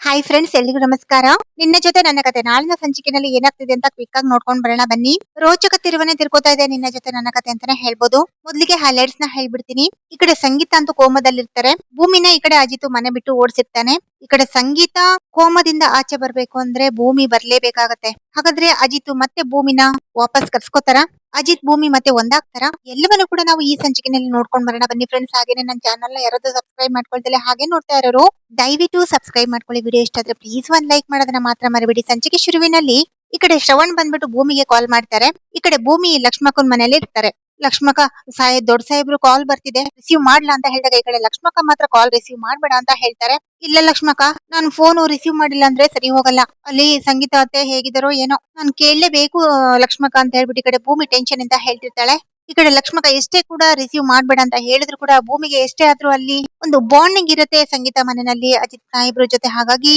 Hi friends, ಎಲ್ರಿಗೂ ನಮಸ್ಕಾರ. ನಿನ್ನ ಜೊತೆ ನನ್ನ ಕತೆ ನಾಳಿನ ಸಂಚಿಕೆಯಲ್ಲಿ ಏನಾಗ್ತಿದೆ ಅಂತ ಕ್ವಿಕ್ ಆಗಿ ನೋಡ್ಕೊಂಡ್ ಬರೋಣ ಬನ್ನಿ. ರೋಚಕ ತಿರುವನೆ ತಿರ್ಕೋತಾ ಇದೆ ನಿನ್ನ ಜೊತೆ ನನ್ನ ಕತೆ ಅಂತಾನೆ ಹೇಳ್ಬೋದು. ಮೊದ್ಲಿಗೆ ಹೈಲೈಟ್ಸ್ ನ ಹೇಳ್ಬಿಡ್ತೀನಿ. ಈ ಕಡೆ ಸಂಗೀತ ಅಂತೂ ಕೋಮದಲ್ಲಿರ್ತಾರೆ. ಭೂಮಿನ ಈ ಕಡೆ ಅಜಿತ್ ಮನೆ ಬಿಟ್ಟು ಓಡಿಸಿರ್ತಾನೆ. ಈ ಕಡೆ ಸಂಗೀತ ಕೋಮದಿಂದ ಆಚೆ ಬರ್ಬೇಕು ಅಂದ್ರೆ ಭೂಮಿ ಬರ್ಲೇಬೇಕಾಗತ್ತೆ. ಹಾಗಾದ್ರೆ ಅಜಿತ್ ಮತ್ತೆ ಭೂಮಿನ ವಾಪಸ್ ಕರ್ಸ್ಕೋತಾರ. ಅಜಿತ್ ಭೂಮಿ ಮತ್ತೆ ಒಂದಾಗ್ತಾರ. ಎಲ್ಲವನ್ನೂ ಕೂಡ ನಾವು ಈ ಸಂಚಿಕೆಯಲ್ಲಿ ನೋಡ್ಕೊಂಡ್ ಬರೋಣ ಬನ್ನಿ ಫ್ರೆಂಡ್ಸ್. ಹಾಗೇನೆ ನನ್ನ ಚಾನಲ್ ನ ಯಾರಾದ್ರೂ ಸಬ್ಸ್ಕ್ರೈಬ್ ಮಾಡ್ಕೊಳ್ತಲ್ಲ ಹಾಗೆ ನೋಡ್ತಾ ಇರೋರು ದಯವಿಟ್ಟು ಸಬ್ಸ್ಕ್ರೈಬ್ ಮಾಡ್ಕೊಳ್ಳಿ. ವಿಡಿಯೋ ಇಷ್ಟ ಆದ್ರೆ ಪ್ಲೀಸ್ ಒಂದ್ ಲೈಕ್ ಮಾಡೋದನ್ನ ಮಾತ್ರ ಮರಿಬೇಡಿ. ಸಂಚಿಕೆ ಶುರುವಿನಲ್ಲಿ ಈ ಕಡೆ ಶ್ರವಣ್ ಬಂದ್ಬಿಟ್ಟು ಭೂಮಿಗೆ ಕಾಲ್ ಮಾಡ್ತಾರೆ. ಈ ಕಡೆ ಭೂಮಿ ಲಕ್ಷ್ಮಕ್ಕನ್ ಮನೇಲಿ ಇರ್ತಾರೆ. ಲಕ್ಷ್ಮಕ್ಕ ದೊಡ್ಡ ಸಾಹೇಬ್ರು ಕಾಲ್ ಬರ್ತಿದೆ, ರಿಸೀವ್ ಮಾಡ್ಲಾ ಅಂತ ಹೇಳಿದಾಗ ಈ ಕಡೆ ಲಕ್ಷ್ಮಕ್ಕ ಮಾತ್ರ ಕಾಲ್ ರಿಸೀವ್ ಮಾಡ್ಬೇಡ ಅಂತ ಹೇಳ್ತಾರೆ. ಇಲ್ಲ ಲಕ್ಷ್ಮಕ್ಕ, ನಾನು ಫೋನ್ ರಿಸೀವ್ ಮಾಡಿಲ್ಲ ಅಂದ್ರೆ ಸರಿ ಹೋಗಲ್ಲ. ಅಲ್ಲಿ ಸಂಗೀತ ಅತ್ತೆ ಹೇಗಿದಾರೋ ಏನೋ, ನಾನು ಕೇಳಲೇಬೇಕು ಲಕ್ಷ್ಮಕ್ಕ ಅಂತ ಹೇಳ್ಬಿಟ್ಟು ಈ ಕಡೆ ಭೂಮಿ ಟೆನ್ಷನ್ ಇಂದ ಹೇಳ್ತಿರ್ತಾಳೆ. ಈ ಕಡೆ ಲಕ್ಷ್ಮಕ್ಕ ಎಷ್ಟೇ ಕೂಡ ರಿಸೀವ್ ಮಾಡ್ಬೇಡ ಅಂತ ಹೇಳಿದ್ರು ಕೂಡ ಭೂಮಿಗೆ ಎಷ್ಟೇ ಆದ್ರೂ ಅಲ್ಲಿ ಒಂದು ಬಾಂಡಿಂಗ್ ಇರುತ್ತೆ ಸಂಗೀತ ಮನೆಯಲ್ಲಿ ಅಜಿತ್ ಸಾಹೇಬ್ರ ಜೊತೆ. ಹಾಗಾಗಿ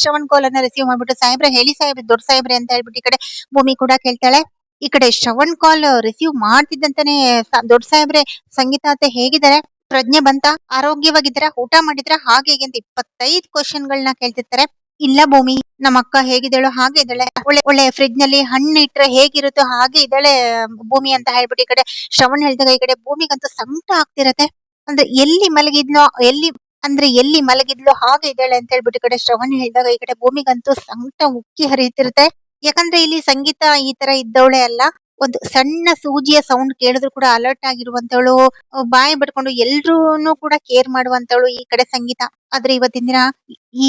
ಶ್ರವಣ್ ಕಾಲ್ ಅನ್ನ ರಿಸೀವ್ ಮಾಡ್ಬಿಟ್ಟು ಸಾಹೇಬ್ರೆ ಹೇಳಿ ಸಾಹೇಬ್ರೆ, ದೊಡ್ಡ ಸಾಹೇಬ್ರೆ ಅಂತ ಹೇಳ್ಬಿಟ್ಟು ಈ ಕಡೆ ಭೂಮಿ ಕೂಡ ಕೇಳ್ತಾಳೆ. ಈ ಕಡೆ ಶ್ರವಣ್ ಕಾಲ್ ರಿಸೀವ್ ಮಾಡ್ತಿದ್ದಂತಾನೆ ದೊಡ್ಡ ಸಾಹೇಬ್ರೆ, ಸಂಗೀತ ಅತ್ತೆ ಹೇಗಿದ್ದಾರೆ, ಪ್ರಜ್ಞೆ ಬಂತ, ಆರೋಗ್ಯವಾಗಿದ್ದೀರಾ, ಊಟ ಮಾಡಿದ್ರ, ಹಾಗೆ ಹೀಗೆ ಅಂತ 25 ಕ್ವಶನ್ಗಳನ್ನ ಕೇಳ್ತಿರ್ತಾರೆ. ಇಲ್ಲ ಭೂಮಿ, ನಮ್ಮ ಅಕ್ಕ ಹೇಗಿದ್ದಾಳೋ ಹಾಗೆ ಇದ್ದಾಳೆ, ಒಳ್ಳೆ ಒಳ್ಳೆ ಫ್ರಿಡ್ಜ್ ನಲ್ಲಿ ಹಣ್ಣು ಇಟ್ರೆ ಹೇಗಿರುತ್ತೋ ಹಾಗೆ ಇದ್ದಾಳೆ ಭೂಮಿ ಅಂತ ಹೇಳ್ಬಿಟ್ಟು ಈ ಕಡೆ ಶ್ರವಣ್ ಹೇಳಿದಾಗ ಈ ಕಡೆ ಭೂಮಿಗಂತೂ ಸಂಕಟ ಆಗ್ತಿರತ್ತೆ. ಅಂದ್ರೆ ಎಲ್ಲಿ ಮಲಗಿದ್ಲೋ ಹಾಗೆ ಇದ್ದಾಳೆ ಅಂತ ಹೇಳ್ಬಿಟ್ಟು ಈ ಕಡೆ ಶ್ರವಣ್ ಹೇಳಿದಾಗ ಈ ಕಡೆ ಭೂಮಿಗಂತೂ ಸಂಕಟ ಉಕ್ಕಿ ಹರಿತಿರುತ್ತೆ. ಯಾಕಂದ್ರೆ ಇಲ್ಲಿ ಸಂಗೀತ ಈ ತರ ಇದ್ದವಳೆ ಅಲ್ಲ. ಒಂದು ಸಣ್ಣ ಸೂಜಿಯ ಸೌಂಡ್ ಕೇಳಿದ್ರು ಕೂಡ ಅಲರ್ಟ್ ಆಗಿರುವಂತವಳು, ಬಾಯಿ ಬಿಟ್ಕೊಂಡು ಎಲ್ರೂನು ಕೂಡ ಕೇರ್ ಮಾಡುವಂತವಳು ಈ ಕಡೆ ಸಂಗೀತ. ಆದ್ರೆ ಇವತ್ತಿನ ದಿನ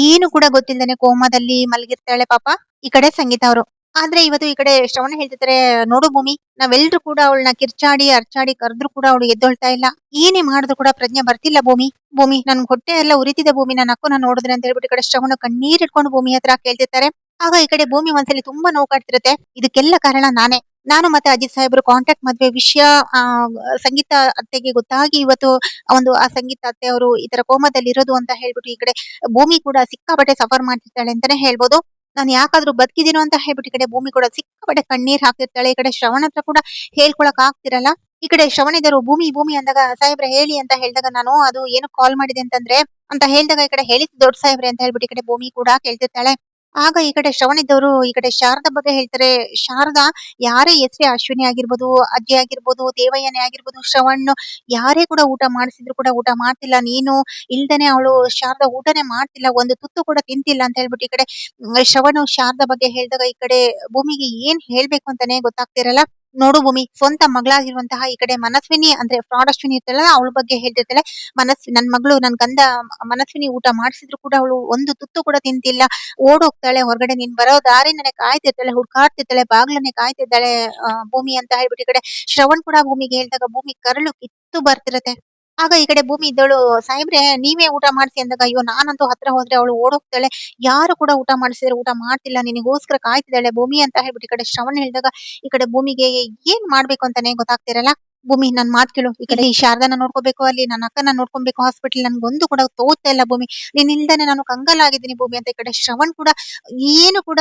ಏನು ಕೂಡ ಗೊತ್ತಿಲ್ಲದೇನೆ ಕೋಮಾದಲ್ಲಿ ಮಲಗಿರ್ತಾಳೆ ಪಾಪ ಈ ಕಡೆ ಸಂಗೀತ ಅವರು. ಆದ್ರೆ ಇವತ್ತು ಈ ಕಡೆ ಶ್ರವಣ ಹೇಳ್ತಿದ್ದಾರೆ, ನೋಡು ಭೂಮಿ, ನಾವೆಲ್ಲರೂ ಕೂಡ ಅವಳನ್ನ ಕಿರ್ಚಾಡಿ ಅರ್ಚಾಡಿ ಕರೆದ್ರು ಕೂಡ ಅವಳು ಎದ್ದೊಳ್ತಾ ಇಲ್ಲ, ಏನೇ ಮಾಡಿದ್ರು ಕೂಡ ಪ್ರಜ್ಞೆ ಬರ್ತಿಲ್ಲ ಭೂಮಿ. ಭೂಮಿ, ನನ್ ಹೊಟ್ಟೆ ಎಲ್ಲ ಉರಿತಿದೆ ಭೂಮಿ, ನನ್ನ ಅಕ್ಕನ ನೋಡಿದ್ರೆ ಅಂತ ಹೇಳ್ಬಿಟ್ಟು ಈ ಕಡೆ ಶ್ರವಣ ಕಣ್ಣೀರ್ ಇಟ್ಕೊಂಡು ಭೂಮಿ ಹತ್ರ ಕೇಳ್ತಿರ್ತಾರೆ. ಆಗ ಈ ಕಡೆ ಭೂಮಿ ಮನಸ್ಸಲ್ಲಿ ತುಂಬಾ ನೋವು ಕಾಡ್ತಿರುತ್ತೆ. ಇದಕ್ಕೆಲ್ಲ ಕಾರಣ ನಾನು ಮತ್ತೆ ಅಜಿತ್ ಸಾಹೇಬ್ರು ಕಾಂಟ್ಯಾಕ್ಟ್ ಮದ್ವೆ ವಿಷಯ ಆ ಸಂಗೀತ ಅತ್ತೆಗೆ ಗೊತ್ತಾಗಿ ಇವತ್ತು ಆ ಸಂಗೀತ ಅತ್ತೆ ಅವರು ಈ ತರ ಕೋಮದಲ್ಲಿ ಇರೋದು ಅಂತ ಹೇಳ್ಬಿಟ್ಟು ಈ ಕಡೆ ಭೂಮಿ ಕೂಡ ಸಿಕ್ಕಾಪಟ್ಟೆ ಸಫರ್ ಮಾಡ್ತಿರ್ತಾಳೆ ಅಂತಾನೆ ಹೇಳ್ಬೋದು. ನಾನು ಯಾಕಾದ್ರೂ ಬದುಕಿದೀನೋ ಅಂತ ಹೇಳ್ಬಿಟ್ಟು ಈ ಕಡೆ ಭೂಮಿ ಕೂಡ ಸಿಕ್ಕಾಪಟ್ಟೆ ಕಣ್ಣೀರ್ ಹಾಕ್ತಿರ್ತಾಳೆ. ಈ ಕಡೆ ಶ್ರವಣ ಹತ್ರ ಕೂಡ ಹೇಳ್ಕೊಳಕ್ ಆಗ್ತಿರಲ್ಲ. ಈ ಕಡೆ ಶ್ರವಣ ಇದ್ದರು ಭೂಮಿ ಭೂಮಿ ಅಂದಾಗ ಸಾಹೇಬ್ರೆ ಹೇಳಿ ಅಂತ ಹೇಳಿದಾಗ ನಾನು ಅದು ಏನು ಕಾಲ್ ಮಾಡಿದೆ ಅಂತಂದ್ರೆ ಅಂತ ಹೇಳಿದಾಗ ಈ ಕಡೆ ಹೇಳಿದ್ ದೊಡ್ಡ ಸಾಹೇಬ್ರೆ ಅಂತ ಹೇಳ್ಬಿಟ್ಟು ಈ ಕಡೆ ಭೂಮಿ ಕೂಡ ಕೇಳ್ತಿರ್ತಾಳೆ. ಆಗ ಈ ಕಡೆ ಶ್ರವಣ ಇದ್ದವರು ಈ ಕಡೆ ಶಾರದಾ ಬಗ್ಗೆ ಹೇಳ್ತಾರೆ. ಶಾರದಾ ಯಾರೇ ಹೆಸರೇ ಅಶ್ವಿನಿ ಆಗಿರ್ಬೋದು, ಅಜ್ಜಿ ಆಗಿರ್ಬೋದು, ದೇವಯ್ಯನೇ ಆಗಿರ್ಬೋದು, ಶ್ರವಣ್ ಯಾರೇ ಕೂಡ ಊಟ ಮಾಡಿಸಿದ್ರು ಕೂಡ ಊಟ ಮಾಡ್ತಿಲ್ಲ, ನೀನು ಇಲ್ದೇನೆ ಅವಳು ಶಾರದಾ ಊಟನೇ ಮಾಡ್ತಿಲ್ಲ, ಒಂದು ತುತ್ತು ಕೂಡ ತಿಂತಿಲ್ಲ ಅಂತ ಹೇಳ್ಬಿಟ್ಟು ಈ ಕಡೆ ಶ್ರವಣ್ ಶಾರದಾ ಬಗ್ಗೆ ಹೇಳಿದಾಗ ಈ ಕಡೆ ಭೂಮಿಗೆ ಏನ್ ಹೇಳ್ಬೇಕು ಅಂತಾನೆ ಗೊತ್ತಾಗ್ತಿರಲ್ಲ. ನೋಡು ಭೂಮಿ, ಸ್ವಂತ ಮಗಳಾಗಿರುವಂತಹ ಈ ಕಡೆ ಮನಸ್ವಿನಿ ಅಂದ್ರೆ ಫ್ರಾಡ್ ಅಶ್ವಿನಿ ಇರ್ತಾಳ ಅವಳ ಬಗ್ಗೆ ಹೇಳ್ತಿರ್ತಾಳೆ. ನನ್ ಮಗಳು ನನ್ ಗಂಡ ಮನಸ್ವಿನಿ ಊಟ ಮಾಡಿಸಿದ್ರು ಕೂಡ ಅವಳು ಒಂದು ತುತ್ತು ಕೂಡ ತಿಂತಿಲ್ಲ, ಓಡೋಗ್ತಾಳೆ ಹೊರಗಡೆ, ನೀನ್ ಬರೋ ದಾರಿನೇ ಕಾಯ್ತಿರ್ತಾಳೆ, ಹುಡ್ಕಾಡ್ತಿರ್ತಾಳೆ, ಬಾಗ್ಲನ್ನೇ ಕಾಯ್ತಿದ್ದಾಳೆ ಭೂಮಿ ಅಂತ ಹೇಳ್ಬಿಟ್ಟು ಈ ಕಡೆ ಶ್ರವಣ್ ಕೂಡ ಭೂಮಿಗೆ ಹೇಳಿದಾಗ ಭೂಮಿ ಕರಳು ಕಿತ್ತು ಬರ್ತಿರತ್ತೆ. ಆಗ ಈ ಕಡೆ ಭೂಮಿ ಇದ್ದವಳು, ಸಾಹೇಬ್ರೆ ನೀವೇ ಊಟ ಮಾಡಿಸಿ ಅಂದಾಗ ಅಯ್ಯೋ ನಾನಂತೂ ಹತ್ರ ಹೋದ್ರೆ ಅವಳು ಓಡೋಗ್ತಾಳೆ, ಯಾರು ಕೂಡ ಊಟ ಮಾಡಿಸಿದ್ರೆ ಊಟ ಮಾಡ್ತಿಲ್ಲ, ನಿನಗೋಸ್ಕರ ಕಾಯ್ತಿದ್ದಾಳೆ ಭೂಮಿ ಅಂತ ಹೇಳ್ಬಿಟ್ಟು ಈ ಕಡೆ ಶ್ರವಣ್ ಹೇಳಿದಾಗ ಈ ಕಡೆ ಭೂಮಿಗೆ ಏನ್ ಮಾಡ್ಬೇಕು ಅಂತಾನೆ ಗೊತ್ತಾಗ್ತಿರಲ್ಲ. ಭೂಮಿ, ನನ್ ಮಾತ್ ಕೇಳು, ಈ ಕಡೆ ಈ ಶಾರದಾನ ನೋಡ್ಕೋಬೇಕು, ಅಲ್ಲಿ ನನ್ನ ಅಕ್ಕನ ನೋಡ್ಕೊಬೇಕು ಹಾಸ್ಪಿಟಲ್, ನನ್ಗೊಂದು ಕೂಡ ತೋಚ್ತಾ ಇಲ್ಲ ಭೂಮಿ, ನೀನ್ ಇಲ್ದಾನೆ ನಾನು ಕಂಗಾಲಾಗಿದ್ದೀನಿ ಭೂಮಿ ಅಂತ ಈ ಕಡೆ ಶ್ರವಣ್ ಕೂಡ ಏನು ಕೂಡ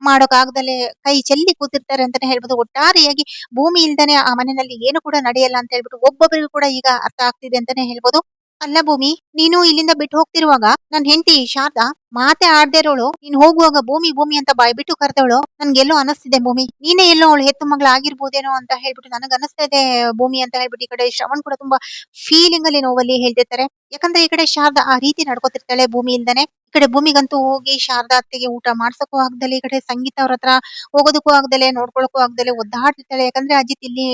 ಮಾಡೋಕ್ ಆಗ್ದಲೆ ಕೈ ಚೆಲ್ಲಿ ಕೂತಿರ್ತಾರೆ ಅಂತಾನೆ ಹೇಳ್ಬೋದು. ಒಟ್ಟಾರೆಯಾಗಿ ಭೂಮಿ ಇಲ್ದಾನೆ ಆ ಮನೆಯಲ್ಲಿ ಏನು ಕೂಡ ನಡೆಯಲ್ಲ ಅಂತ ಹೇಳ್ಬಿಟ್ಟು ಒಬ್ಬೊಬ್ಬರಿಗೂ ಕೂಡ ಈಗ ಅರ್ಥ ಆಗ್ತಿದೆ ಅಂತಾನೆ ಹೇಳ್ಬೋದು. ಅಲ್ಲ ಭೂಮಿ, ನೀನು ಇಲ್ಲಿಂದ ಬಿಟ್ಟು ಹೋಗ್ತಿರುವಾಗ ನನ್ ಹೆಂಡತಿ ಶಾರದಾ ಮಾತೆ ಆಡ್ದೇ ಇರೋಳು, ನೀನ್ ಹೋಗುವಾಗ ಭೂಮಿ ಭೂಮಿ ಅಂತ ಬಾಯ್ ಬಿಟ್ಟು ಕರೆದವಳು, ನನ್ಗೆಲ್ಲೋ ಅನಿಸ್ತಿದೆ ಭೂಮಿ, ನೀನೇ ಎಲ್ಲೋ ಅವಳು ಹೆತ್ತು ಮಗಳ ಆಗಿರ್ಬೋದೇನೋ ಅಂತ ಹೇಳ್ಬಿಟ್ಟು ನನಗ್ ಅನಿಸ್ತಾ ಇದೆ ಭೂಮಿ ಅಂತ ಹೇಳ್ಬಿಟ್ಟು ಈ ಕಡೆ ಶ್ರವಣ್ ಕೂಡ ತುಂಬಾ ಫೀಲಿಂಗ್ ಅಲ್ಲಿ ನೋವಲ್ಲಿ ಹೇಳ್ತಿರ್ತಾರೆ. ಯಾಕಂದ್ರೆ ಈ ಕಡೆ ಶಾರದಾ ಆ ರೀತಿ ನಡ್ಕೋತಿರ್ತಾಳೆ ಭೂಮಿ ಇಲ್ದಾನೆ. ಈ ಕಡೆ ಭೂಮಿಗಂತೂ ಹೋಗಿ ಶಾರದಾ ಅತ್ತೆಗೆ ಊಟ ಮಾಡ್ಸಕ್ಕೂ ಆಗ್ದಲೆ, ಈ ಕಡೆ ಸಂಗೀತ ಅವ್ರ ಹತ್ರ ಹೋಗೋದಕ್ಕೂ ಆಗ್ದಲೆ, ನೋಡ್ಕೊಳಕ್ಕೂ ಆಗ್ದಲೆ ಒದ್ದಾಡ್ತಿರ್ತಾಳೆ. ಯಾಕಂದ್ರೆ ಅಜಿತ್ ಇಲ್ಲಿ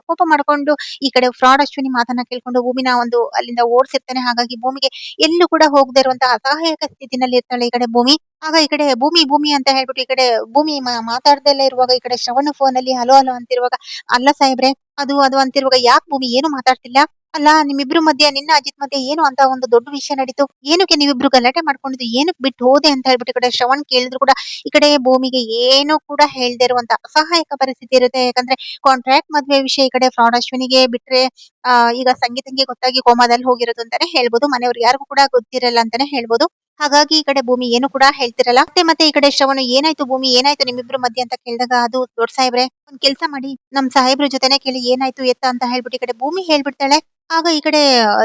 ಕೋಪ ಮಾಡ್ಕೊಂಡು ಈ ಕಡೆ ಫ್ರಾಡ್ ಅಶ್ವಿನಿ ಮಾತನ್ನ ಕೇಳ್ಕೊಂಡು ಭೂಮಿನ ಅಲ್ಲಿಂದ ಓಡಿಸಿರ್ತಾನೆ. ಹಾಗಾಗಿ ಭೂಮಿಗೆ ಎಲ್ಲೂ ಕೂಡ ಹೋಗದೆ ಇರುವಂತಹ ಅಸಹಾಯಕ ಸ್ಥಿತಿನಲ್ಲಿ ಇರ್ತಾಳೆ ಈ ಕಡೆ ಭೂಮಿ. ಆಗ ಈ ಕಡೆ ಭೂಮಿ ಭೂಮಿ ಅಂತ ಹೇಳ್ಬಿಟ್ಟು ಈ ಕಡೆ ಭೂಮಿ ಮಾತಾಡ್ದಲ್ಲೇ ಇರುವಾಗ ಈ ಕಡೆ ಶ್ರವಣ ಫೋನ್ ಅಲ್ಲಿ ಹಲೋ ಹಲೋ ಅಂತಿರುವಾಗ, ಅಲ್ಲ ಸಾಹೇಬ್ರೆ ಅದು ಅದು ಅಂತಿರುವಾಗ ಯಾಕೆ ಭೂಮಿ ಏನು ಮಾತಾಡ್ತಿಲ್ಲ, ಅಲ್ಲ ನಿಮ್ಮಿಬ್ರು ಮಧ್ಯೆ ನಿನ್ನ ಅಜಿತ್ ಮಧ್ಯೆ ಏನು ಅಂತ ಒಂದು ದೊಡ್ಡ ವಿಷಯ ನಡೀತು, ಏನಕ್ಕೆ ನೀವಿಬ್ರು ಗಲಾಟೆ ಮಾಡ್ಕೊಂಡಿದ್ದು, ಏನಕ್ಕೆ ಬಿಟ್ಟು ಹೋದೆ ಅಂತ ಹೇಳ್ಬಿಟ್ಟು ಈ ಕಡೆ ಶ್ರವಣ್ ಕೇಳಿದ್ರು ಕೂಡ ಈ ಕಡೆ ಭೂಮಿಗೆ ಏನು ಕೂಡ ಹೇಳ್ದೆ ಇರುವಂತ ಅಸಹಾಯಕ ಪರಿಸ್ಥಿತಿ ಇರುತ್ತೆ. ಯಾಕಂದ್ರೆ ಕಾಂಟ್ರಾಕ್ಟ್ ಮದ್ವೆ ವಿಷಯ ಈ ಕಡೆ ಫ್ರಾಡ್ ಅಶ್ವಿನಿಗೆ ಬಿಟ್ರೆ ಈಗ ಸಂಗೀತಂಗೆ ಗೊತ್ತಾಗಿ ಕೋಮಾದಲ್ಲಿ ಹೋಗಿರೋದು ಅಂತಾನೆ ಹೇಳ್ಬೋದು. ಮನೆಯವ್ರು ಯಾರಿಗೂ ಕೂಡ ಗೊತ್ತಿರಲ್ಲ ಅಂತಾನೆ ಹೇಳ್ಬೋದು. ಹಾಗಾಗಿ ಈ ಕಡೆ ಭೂಮಿ ಏನು ಕೂಡ ಹೇಳ್ತಿರಲ್ಲ. ಮತ್ತೆ ಈ ಕಡೆ ಶ್ರವಣ ಏನಾಯ್ತು ಭೂಮಿ, ಏನಾಯ್ತು ನಿಮ್ಮಿಬ್ರು ಮಧ್ಯೆ ಅಂತ ಕೇಳಿದಾಗ, ಅದು ದೊಡ್ಡ ಸಾಹೇಬ್ರೆ ಒಂದ್ ಕೆಲ್ಸ ಮಾಡಿ ನಮ್ ಸಾಹೇಬ್ರ ಜೊತೆನೆ ಕೇಳಿ ಏನಾಯ್ತು ಎತ್ತ ಅಂತ ಹೇಳ್ಬಿಟ್ಟು ಈ ಕಡೆ ಭೂಮಿ ಹೇಳ್ಬಿಡ್ತಾಳೆ. ಆಗ ಈ ಕಡೆ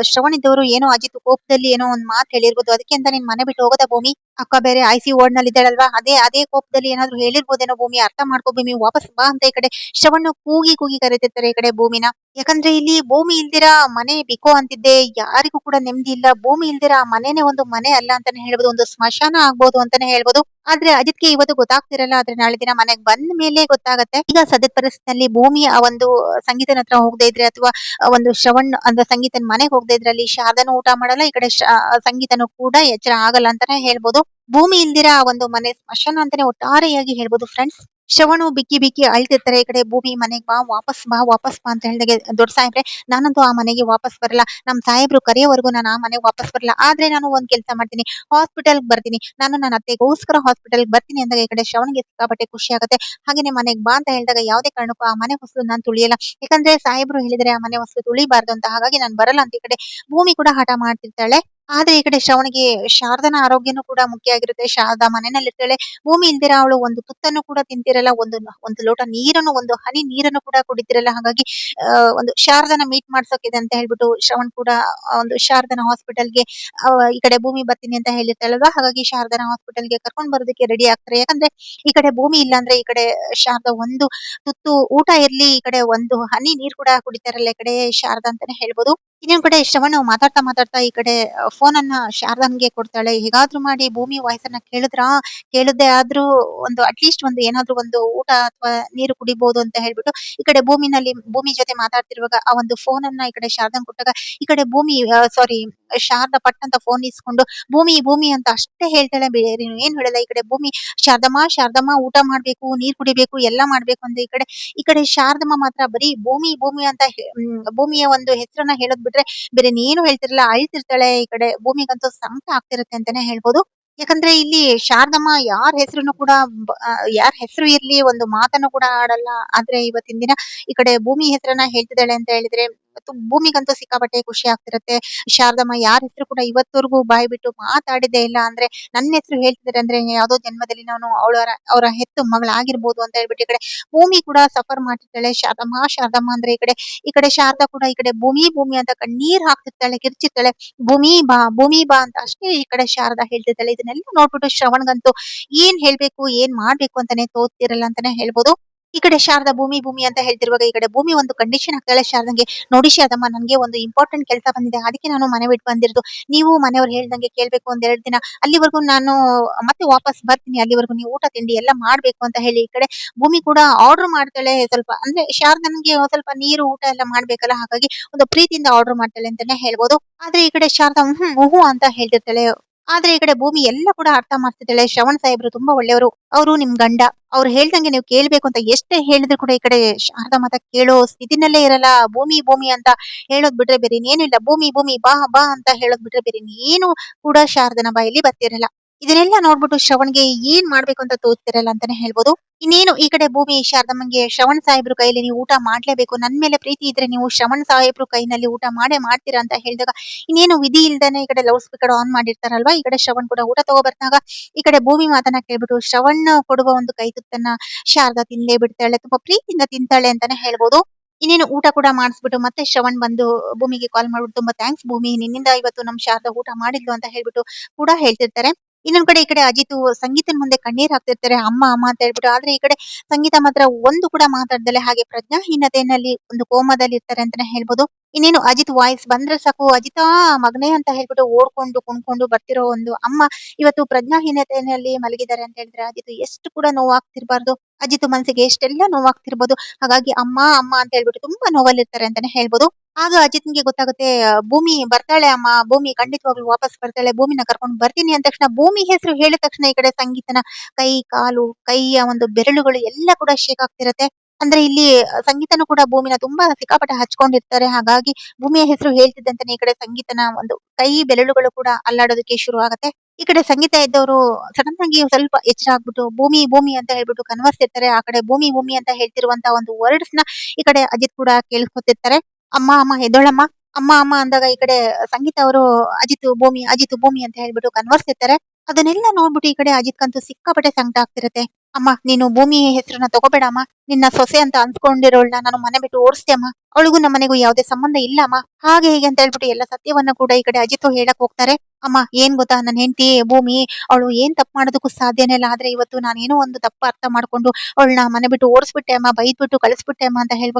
ಶ್ರವಣ ಇದ್ದವರು ಏನೋ ಅಜಿತ್ ಕೋಪದಲ್ಲಿ ಏನೋ ಒಂದ್ ಮಾತು ಹೇಳಿರ್ಬೋದು, ಅದಕ್ಕೆ ಅಂತ ನೀನ್ ಮನೆ ಬಿಟ್ಟು ಹೋಗೋದಾ ಭೂಮಿ, ಅಕ್ಕ ಬೇರೆ ಐಸಿಯು ವಾರ್ಡ್ ನಲ್ಲಿ ಇದ್ದಾಳಲ್ವಾ, ಅದೇ ಅದೇ ಕೋಪದಲ್ಲಿ ಏನಾದ್ರು ಹೇಳಿರ್ಬೋದೇನೋ ಭೂಮಿ, ಅರ್ಥ ಮಾಡ್ಕೋ ಭೂಮಿ, ವಾಪಸ್ ಬಾ ಅಂತ ಈ ಕಡೆ ಶ್ರವಣ್ ಕೂಗಿ ಕೂಗಿ ಕರೀತಿರ್ತಾರೆ ಈ ಕಡೆ ಭೂಮಿನ. ಯಾಕಂದ್ರೆ ಇಲ್ಲಿ ಭೂಮಿ ಇಲ್ದಿರಾ ಮನೆ ಬಿಕೋ ಅಂತಿದ್ದೆ, ಯಾರಿಗೂ ಕೂಡ ನೆಮ್ಮದಿ ಇಲ್ಲ. ಭೂಮಿ ಇಲ್ದಿರಾ ಮನೆನೇ ಒಂದು ಮನೆ ಅಲ್ಲ ಅಂತಾನೆ ಹೇಳ್ಬೋದು, ಒಂದು ಸ್ಮಶಾನ ಆಗ್ಬೋದು ಅಂತಾನೆ ಹೇಳ್ಬೋದು. ಆದ್ರೆ ಅಜಿತ್ಗೆ ಇವತ್ತು ಗೊತ್ತಾಗ್ತಿರಲ್ಲ, ಆದ್ರೆ ನಾಳೆ ದಿನ ಮನೆಗ್ ಬಂದ ಮೇಲೆ ಗೊತ್ತಾಗತ್ತೆ. ಈಗ ಸದ್ಯದ ಪರಿಸ್ಥಿತಿಯಲ್ಲಿ ಭೂಮಿ ಆ ಒಂದು ಸಂಗೀತನ ಹತ್ರ ಹೋಗದೆ ಇದ್ರೆ, ಅಥವಾ ಒಂದು ಶ್ರವಣ್ ಅಂದ್ರೆ ಸಂಗೀತನ ಮನೆಗೆ ಹೋಗದೆ ಇದ್ರೆ, ಅಲ್ಲಿ ಶಾರದಾನು ಊಟ ಮಾಡಲ್ಲ, ಈ ಕಡೆ ಸಂಗೀತನು ಕೂಡ ಎಚ್ಚರ ಆಗಲ್ಲ ಅಂತಾನೆ ಹೇಳ್ಬೋದು. ಭೂಮಿ ಇಲ್ದಿರಾ ಆ ಒಂದು ಮನೆ ಸ್ಮಶಾನ ಅಂತಾನೆ ಒಟ್ಟಾರೆಯಾಗಿ ಹೇಳ್ಬೋದು ಫ್ರೆಂಡ್ಸ್. ಶ್ರವಣು ಬಿಕ್ಕಿ ಬಿಕ್ಕಿ ಅಳ್ತಿರ್ತಾರೆ ಈ ಕಡೆ ಭೂಮಿ, ಮನೆಗ್ ಬಾ, ವಾಪಸ್ ಬಾ, ವಾಪಸ್ ಬಾ ಅಂತ ಹೇಳಿದಾಗೆ ದೊಡ್ಡ ಸಾಹೇಬ್ರೆ, ನಾನಂತೂ ಆ ಮನೆಗೆ ವಾಪಸ್ ಬರಲ್ಲ, ನಮ್ ಸಾಹೇಬ್ರು ಕರೆಯೋವರೆಗೂ ನಾನು ಆ ಮನೆಗೆ ವಾಪಸ್ ಬರಲ್ಲ. ಆದ್ರೆ ನಾನು ಒಂದ್ ಕೆಲಸ ಮಾಡ್ತೀನಿ, ಹಾಸ್ಪಿಟಲ್ ಬರ್ತೀನಿ, ನಾನು ನನ್ನ ಅತ್ತೆಗೋಸ್ಕರ ಹಾಸ್ಪಿಟಲ್ ಬರ್ತೀನಿ ಅಂದಾಗ ಈ ಕಡೆ ಶ್ರವಣ್ಗೆ ಸಿಕ್ಕಾಪಟ್ಟೆ ಖುಷಿ ಆಗುತ್ತೆ. ಹಾಗೇನೆ ಮನೆಗ್ ಬಾ ಅಂತ ಹೇಳಿದಾಗ ಯಾವುದೇ ಕಾರಣಕ್ಕೂ ಆ ಮನೆ ಹೊಸಲು ನಾನು ತುಳಿಯಲ್ಲ, ಯಾಕಂದ್ರೆ ಸಾಹೇಬ್ರು ಹೇಳಿದರೆ ಆ ಮನೆ ಹೊಸಲು ತುಳಿಬಾರ್ದು ಅಂತ, ಹಾಗಾಗಿ ನಾನು ಬರಲ್ಲ ಅಂತ ಈ ಕಡೆ ಭೂಮಿ ಕೂಡ ಹಠ ಮಾಡ್ತಿರ್ತಾಳೆ. ಆದ್ರೆ ಈ ಕಡೆ ಶ್ರವಣಿಗೆ ಶಾರದನ ಆರೋಗ್ಯನೂ ಕೂಡ ಮುಖ್ಯ ಆಗಿರುತ್ತೆ. ಶಾರದಾ ಮನೆಯಲ್ಲಿರ್ತಾಳೆ, ಭೂಮಿ ಇಲ್ದಿರ ಅವಳು ಒಂದು ತುತ್ತನ್ನು ಕೂಡ ತಿಂತಿರಲ್ಲ, ಒಂದು ಲೋಟ ನೀರನ್ನು, ಒಂದು ಹನಿ ನೀರನ್ನು ಕೂಡ ಕುಡಿತಿರಲ್ಲ. ಹಾಗಾಗಿ ಒಂದು ಶಾರದನ ಮೀಟ್ ಮಾಡ್ಸೋಕಿದೆ ಅಂತ ಹೇಳ್ಬಿಟ್ಟು ಶ್ರವಣ್ ಕೂಡ ಒಂದು ಶಾರದನ ಹಾಸ್ಪಿಟಲ್ಗೆ ಈ ಕಡೆ ಭೂಮಿ ಬರ್ತೀನಿ ಅಂತ ಹೇಳಿರ್ತಾಳಲ್ವಾ, ಹಾಗಾಗಿ ಶಾರದನ ಹಾಸ್ಪಿಟಲ್ಗೆ ಕರ್ಕೊಂಡ್ ಬರೋದಕ್ಕೆ ರೆಡಿ ಆಗ್ತಾರೆ. ಯಾಕಂದ್ರೆ ಈ ಕಡೆ ಭೂಮಿ ಇಲ್ಲ ಅಂದ್ರೆ ಈ ಕಡೆ ಶಾರದಾ ಒಂದು ತುತ್ತು ಊಟ ಇರ್ಲಿ, ಈ ಕಡೆ ಒಂದು ಹನಿ ನೀರ್ ಕೂಡ ಕುಡಿತಾರಲ್ಲ ಈ ಕಡೆ ಶಾರದಾ ಅಂತಾನೆ ಹೇಳ್ಬೋದು. ಇನ್ನೊಂದ್ ಕಡೆ ಶ್ರವಣ್ ಮಾತಾಡ್ತಾ ಮಾತಾಡ್ತಾ ಈ ಕಡೆ ಫೋನ್ ಅನ್ನ ಶಾರದನ್ಗೆ ಕೊಡ್ತಾಳೆ. ಹೇಗಾದ್ರೂ ಮಾಡಿ ಭೂಮಿ ವಾಯ್ಸನ್ನ ಕೇಳದ್ದೇ ಆದ್ರೂ ಒಂದು ಅಟ್ಲೀಸ್ಟ್ ಒಂದು ಏನಾದ್ರೂ ಒಂದು ಊಟ ಅಥವಾ ನೀರು ಕುಡಿಬಹುದು ಅಂತ ಹೇಳ್ಬಿಟ್ಟು ಈ ಕಡೆ ಭೂಮಿ ಜೊತೆ ಮಾತಾಡ್ತಿರುವಾಗ ಆ ಒಂದು ಫೋನ್ ಅನ್ನ ಈ ಕಡೆ ಶಾರದನ್ ಕೊಟ್ಟಾಗ, ಈ ಕಡೆ ಭೂಮಿ ಸಾರಿ ಶಾರದಾ ಪಟ್ ಅಂತ ಫೋನ್ ಇಸ್ಕೊಂಡು ಭೂಮಿ ಭೂಮಿ ಅಂತ ಅಷ್ಟೇ ಹೇಳ್ತಾಳೆ, ಬೇರೆ ಏನ್ ಹೇಳಲ್ಲ. ಈ ಕಡೆ ಭೂಮಿ ಶಾರದಮ್ಮ ಊಟ ಮಾಡ್ಬೇಕು, ನೀರ್ ಕುಡಿಬೇಕು, ಎಲ್ಲಾ ಮಾಡ್ಬೇಕು ಅಂತ ಈ ಕಡೆ ಶಾರದಮ್ಮ ಮಾತ್ರ ಬರೀ ಭೂಮಿ ಭೂಮಿ ಅಂತ ಭೂಮಿಯ ಒಂದು ಹೆಸರನ್ನ ಹೇಳೋದ್ ಬಿಟ್ರೆ ಬೇರೆ ಏನು ಹೇಳ್ತಿರಲ್ಲ, ಅಳ್ತಿರ್ತಾಳೆ. ಈ ಕಡೆ ಭೂಮಿಗಂತೂ ಸಂಕಟ ಆಗ್ತಿರುತ್ತೆ ಅಂತಾನೆ ಹೇಳ್ಬೋದು. ಯಾಕಂದ್ರೆ ಇಲ್ಲಿ ಶಾರದಮ್ಮ ಯಾರ ಹೆಸರು ಇರ್ಲಿ ಒಂದು ಮಾತನ್ನು ಕೂಡ ಆಡಲ್ಲ. ಆದ್ರೆ ಇವತ್ತಿನ ದಿನ ಈ ಕಡೆ ಭೂಮಿ ಹೆಸರನ್ನ ಹೇಳ್ತಿದ್ದಾಳೆ ಅಂತ ಹೇಳಿದ್ರೆ ಭೂಮಿಗಂತೂ ಸಿಕ್ಕಾಪಟ್ಟೆ ಖುಷಿ ಆಗ್ತಿರುತ್ತೆ. ಶಾರದಮ್ಮ ಯಾರ ಹೆಸರು ಕೂಡ ಇವತ್ತವರೆಗೂ ಬಾಯಿ ಬಿಟ್ಟು ಮಾತಾಡಿದ್ದೇ ಇಲ್ಲ. ಅಂದ್ರೆ ನನ್ನ ಹೆಸರು ಹೇಳ್ತಿದ್ದಾರೆ ಅಂದ್ರೆ ಯಾವ್ದೋ ಜನ್ಮದಲ್ಲಿ ನಾನು ಅವರ ಹೆತ್ತು ಮಗಳಾಗಿರ್ಬೋದು ಅಂತ ಹೇಳ್ಬಿಟ್ಟು ಈ ಕಡೆ ಭೂಮಿ ಕೂಡ ಸಫರ್ ಮಾಡ್ತಿರ್ತಾಳೆ. ಶಾರದಮ್ಮ ಅಂದ್ರೆ ಈ ಕಡೆ ಶಾರದಾ ಕೂಡ ಈ ಕಡೆ ಭೂಮಿ ಭೂಮಿ ಅಂತ ಕಣ್ಣೀರ್ ಹಾಕ್ತಿರ್ತಾಳೆ, ಕಿರ್ಚಿರ್ತಾಳೆ. ಭೂಮಿ ಬಾ ಅಂತ ಅಷ್ಟೇ ಈ ಕಡೆ ಶಾರದಾ ಹೇಳ್ತಿರ್ತಾಳೆ. ಇದನ್ನೆಲ್ಲ ನೋಡ್ಬಿಟ್ಟು ಶ್ರವಣ್ಗಂತೂ ಏನ್ ಹೇಳ್ಬೇಕು, ಏನ್ ಮಾಡ್ಬೇಕು ಅಂತಾನೆ ತೋಚ್ತಿರಲ್ಲ ಅಂತಾನೆ ಹೇಳ್ಬೋದು. ಈ ಕಡೆ ಶಾರದಾ ಭೂಮಿ ಭೂಮಿ ಅಂತ ಹೇಳ್ತಿರುವಾಗ ಈ ಕಡೆ ಭೂಮಿ ಒಂದು ಕಂಡೀಷನ್ ಹಾಕ್ತಾಳೆ ಶಾರದಂಗೆ. ನೋಡಿ ಶಾರದಮ್ಮ, ನನ್ಗೆ ಒಂದು ಇಂಪಾರ್ಟೆಂಟ್ ಕೆಲಸ ಬಂದಿದೆ, ಅದಕ್ಕೆ ನಾನು ಮನೆ ಬಿಟ್ಟು ಬಂದಿರೋದು. ನೀವು ಮನೆಯವ್ರು ಹೇಳ್ದಂಗೆ ಕೇಳ್ಬೇಕು, ಒಂದ್ 2 ದಿನ, ಅಲ್ಲಿವರೆಗೂ ನಾನು ಮತ್ತೆ ವಾಪಸ್ ಬರ್ತೀನಿ, ಅಲ್ಲಿವರೆಗೂ ನೀವು ಊಟ ತಿಂಡಿ ಎಲ್ಲ ಮಾಡ್ಬೇಕು ಅಂತ ಹೇಳಿ ಈ ಕಡೆ ಭೂಮಿ ಕೂಡ ಆರ್ಡರ್ ಮಾಡ್ತಾಳೆ. ಸ್ವಲ್ಪ ಅಂದ್ರೆ ಶಾರದನ್ಗೆ ಸ್ವಲ್ಪ ನೀರು ಊಟ ಎಲ್ಲ ಮಾಡ್ಬೇಕಲ್ಲ, ಹಾಗಾಗಿ ಒಂದು ಪ್ರೀತಿಯಿಂದ ಆರ್ಡರ್ ಮಾಡ್ತಾಳೆ ಅಂತಾನೆ ಹೇಳ್ಬೋದು. ಆದ್ರೆ ಈ ಕಡೆ ಶಾರದಾ ಹ್ಮ್ ಅಂತ ಹೇಳ್ತಿರ್ತಾಳೆ. ಆದ್ರೆ ಈ ಕಡೆ ಭೂಮಿ ಎಲ್ಲ ಕೂಡ ಅರ್ಥ ಮಾಡ್ತಿದ್ದಾಳೆ, ಶ್ರವಣ್ ಸಾಹೇಬ್ರು ತುಂಬಾ ಒಳ್ಳೆಯವರು, ಅವರು ನಿಮ್ ಗಂಡ, ಅವ್ರು ಹೇಳ್ದಂಗೆ ನೀವು ಕೇಳ್ಬೇಕು ಅಂತ ಎಷ್ಟೇ ಹೇಳಿದ್ರು ಕೂಡ ಈ ಕಡೆ ಶಾರದಾ ಮಾತ ಕೇಳೋ ಸ್ಥಿತಿನಲ್ಲೇ ಇರಲ್ಲ. ಭೂಮಿ ಭೂಮಿ ಅಂತ ಹೇಳೋದ್ ಬಿಟ್ರೆ ಬೇರೆ ಇನ್ನೇನು ಇಲ್ಲ, ಭೂಮಿ ಭೂಮಿ ಬಾ ಬಾ ಅಂತ ಹೇಳೋದ್ ಬಿಟ್ರೆ ಬೇರೆ ಇನ್ನೇನು ಕೂಡ ಶಾರದನ ಬಾಯಲ್ಲಿ ಬರ್ತಿರಲ್ಲ. ಇದನ್ನೆಲ್ಲ ನೋಡ್ಬಿಟ್ಟು ಶ್ರವಣ್ಗೆ ಏನ್ ಮಾಡ್ಬೇಕು ಅಂತ ತೋಚ್ತಿರಲ್ಲ ಅಂತಾನೆ ಹೇಳ್ಬೋದು. ಇನ್ನೇನು ಈ ಕಡೆ ಭೂಮಿ ಶಾರದಮ್ಮಂಗೆ ಶ್ರವಣ್ ಸಾಹೇಬ್ರು ಕೈಯಲ್ಲಿ ನೀವು ಊಟ ಮಾಡ್ಲೇಬೇಕು, ನನ್ ಮೇಲೆ ಪ್ರೀತಿ ಇದ್ರೆ ನೀವು ಶ್ರವಣ್ ಸಾಹೇಬ್ರು ಕೈನಲ್ಲಿ ಊಟ ಮಾಡ್ತೀರಾ ಅಂತ ಹೇಳಿದಾಗ ಇನ್ನೇನು ವಿಧಿ ಇಲ್ದೇನೆ ಈ ಕಡೆ ಲೌಡ್ ಸ್ಪೀಕರ್ ಆನ್ ಮಾಡಿರ್ತಾರಲ್ವಾ, ಈ ಕಡೆ ಶ್ರವಣ್ ಕೂಡ ಊಟ ತಗೋ ಬರ್ತಾಗ ಈ ಕಡೆ ಭೂಮಿ ಮಾತನ್ನ ಕೇಳ್ಬಿಟ್ಟು ಶ್ರವಣ್ ಕೊಡುವ ಒಂದು ಕೈ ತುತ್ತನ್ನ ಶಾರದಾ ತಿಂದೇ ಬಿಡ್ತಾಳೆ, ತುಂಬಾ ಪ್ರೀತಿಯಿಂದ ತಿಂತಾಳೆ ಅಂತಾನೆ ಹೇಳ್ಬೋದು. ಇನ್ನೇನು ಊಟ ಕೂಡ ಮಾಡಿಸ್ಬಿಟ್ಟು ಮತ್ತೆ ಶ್ರವಣ್ ಬಂದು ಭೂಮಿಗೆ ಕಾಲ್ ಮಾಡ್ಬಿಟ್ಟು ತುಂಬಾ ಥ್ಯಾಂಕ್ಸ್ ಭೂಮಿ, ನಿನ್ನಿಂದ ಇವತ್ತು ನಮ್ ಶಾರದಾ ಊಟ ಮಾಡಿದ್ಲು ಅಂತ ಹೇಳ್ಬಿಟ್ಟು ಕೂಡ ಹೇಳ್ತಿರ್ತಾರೆ. ಇನ್ನೊಂದ್ ಕಡೆ ಈ ಕಡೆ ಅಜಿತ್ ಸಂಗೀತನ್ ಮುಂದೆ ಕಣ್ಣೀರ್ ಹಾಕ್ತಿರ್ತಾರೆ, ಅಮ್ಮ ಅಮ್ಮ ಅಂತ ಹೇಳ್ಬಿಟ್ಟು. ಆದ್ರೆ ಈ ಕಡೆ ಸಂಗೀತ ಮಾತ್ರ ಒಂದು ಕೂಡ ಮಾತಾಡ್ದಲೆ ಹಾಗೆ ಪ್ರಜ್ಞಾಹೀನತೆಯಲ್ಲಿ ಒಂದು ಕೋಮದಲ್ಲಿ ಇರ್ತಾರೆ ಅಂತಾನೆ ಹೇಳ್ಬೋದು. ಇನ್ನೇನು ಅಜಿತ್ ವಾಯ್ಸ್ ಬಂದ್ರೆ ಸಾಕು, ಅಜಿತಾ ಮಗನೇ ಅಂತ ಹೇಳ್ಬಿಟ್ಟು ಓಡ್ಕೊಂಡು ಕುಣ್ಕೊಂಡು ಬರ್ತಿರೋ ಒಂದು ಅಮ್ಮ ಇವತ್ತು ಪ್ರಜ್ಞಾಹೀನತೆಯಲ್ಲಿ ಮಲಗಿದ್ದಾರೆ ಅಂತ ಹೇಳಿದ್ರೆ ಅಜಿತ್ ಎಷ್ಟು ಕೂಡ ನೋವಾಗ್ತಿರ್ಬಾರ್ದು, ಅಜಿತ್ ಮನಸ್ಸಿಗೆ ಎಷ್ಟೆಲ್ಲ ನೋವಾಗ್ತಿರ್ಬೋದು. ಹಾಗಾಗಿ ಅಮ್ಮ ಅಮ್ಮ ಅಂತ ಹೇಳ್ಬಿಟ್ಟು ತುಂಬಾ ನೋವಲ್ಲಿರ್ತಾರೆ ಅಂತಾನೆ ಹೇಳ್ಬೋದು. ಆಗ ಅಜಿತ್ಗೆ ಗೊತ್ತಾಗುತ್ತೆ, ಭೂಮಿ ಬರ್ತಾಳೆ ಅಮ್ಮ, ಭೂಮಿ ಖಂಡಿತವಾಗ್ಲೂ ವಾಪಸ್ ಬರ್ತಾಳೆ, ಭೂಮಿನ ಕರ್ಕೊಂಡು ಬರ್ತೀನಿ ಅಂದ ತಕ್ಷಣ, ಭೂಮಿ ಹೆಸರು ಹೇಳಿದ ತಕ್ಷಣ ಈ ಕಡೆ ಸಂಗೀತನ ಕೈ ಕಾಲು ಕೈಯ ಒಂದು ಬೆರಳುಗಳು ಎಲ್ಲ ಕೂಡ ಶೇಕ್ ಆಗ್ತಿರತ್ತೆ. ಅಂದ್ರೆ ಇಲ್ಲಿ ಸಂಗೀತನು ಕೂಡ ಭೂಮಿನ ತುಂಬಾ ಸಿಕ್ಕಾಪಟ್ಟೆ ಹಚ್ಕೊಂಡಿರ್ತಾರೆ. ಹಾಗಾಗಿ ಭೂಮಿಯ ಹೆಸರು ಹೇಳ್ತಿದ್ದಂತಾನೆ ಈ ಕಡೆ ಸಂಗೀತನ ಒಂದು ಕೈ ಬೆರಳುಗಳು ಕೂಡ ಅಲ್ಲಾಡೋದಕ್ಕೆ ಶುರು ಆಗತ್ತೆ. ಈ ಕಡೆ ಸಂಗೀತ ಇದ್ದವರು ಸಡನ್ ಆಗಿ ಸ್ವಲ್ಪ ಎಚ್ಚರ ಆಗ್ಬಿಟ್ಟು ಭೂಮಿ ಭೂಮಿ ಅಂತ ಹೇಳ್ಬಿಟ್ಟು ಕನ್ವರ್ಸ್ತಿರ್ತಾರೆ. ಆ ಕಡೆ ಭೂಮಿ ಭೂಮಿ ಅಂತ ಹೇಳ್ತಿರುವಂತ ಒಂದು ವರ್ಡ್ಸ್ ನ ಈ ಕಡೆ ಅಜಿತ್ ಕೂಡ ಕೇಳಿಸ್ಕೊತಿರ್ತಾರೆ. ಅಮ್ಮ ಅಮ್ಮ ಎದ್ದೋಳಮ್ಮ, ಅಮ್ಮ ಅಮ್ಮ ಅಂದಾಗ ಈ ಕಡೆ ಸಂಗೀತ ಅವರು ಅಜಿತ್ ಭೂಮಿ ಅಂತ ಹೇಳ್ಬಿಟ್ಟು ಕನ್ವರ್ಸ್ತಿರ್ತಾರೆ. ಅದನ್ನೆಲ್ಲ ನೋಡ್ಬಿಟ್ಟು ಈ ಕಡೆ ಅಜಿತ್ಕಂತೂ ಸಿಕ್ಕಾಪಟ್ಟೆ ಸಂಕಟ ಆಗ್ತಿರತ್ತೆ. ಅಮ್ಮ ನೀನು ಭೂಮಿ ಹೆಸರನ್ನ ತಗೋಬೇಡ ಅಮ್ಮ. ನಿನ್ನ ಸೊಸೆ ಅಂತ ಅನ್ಸ್ಕೊಂಡಿರೋಳ್ನ ನಾನು ಮನೆ ಬಿಟ್ಟು ಓಡಿಸ್ದೆ ಅಮ್ಮ. ಅವಳಿಗೂ ನಮ್ಮನೆಗೂ ಯಾವುದೇ ಸಂಬಂಧ ಇಲ್ಲ ಅಮ್ಮ. ಹಾಗೆ ಹೀಗೆ ಅಂತ ಹೇಳ್ಬಿಟ್ಟು ಎಲ್ಲ ಸತ್ಯವನ್ನ ಕೂಡ ಈ ಕಡೆ ಅಜಿತ್ ಹೇಳಕ್ ಹೋಗ್ತಾರೆ. ಅಮ್ಮ ಏನ್ ಗೊತ್ತಾ, ನನ್ನ ಹೆಂಡತಿ ಭೂಮಿ ಅವಳು ಏನ್ ತಪ್ಪು ಮಾಡೋದಕ್ಕೂ ಸಾಧ್ಯನೇ ಇಲ್ಲ. ಆದ್ರೆ ಇವತ್ತು ನಾನೇನೋ ಒಂದು ತಪ್ಪು ಅರ್ಥ ಮಾಡ್ಕೊಂಡು ಅವಳನ್ನ ಮನೆ ಬಿಟ್ಟು ಓಡಿಸ್ಬಿಟ್ಟೆ ಅಮ್ಮ, ಬೈದ್ಬಿಟ್ಟು ಕಳಿಸ್ಬಿಟ್ಟೆ ಅಮ್ಮ ಅಂತ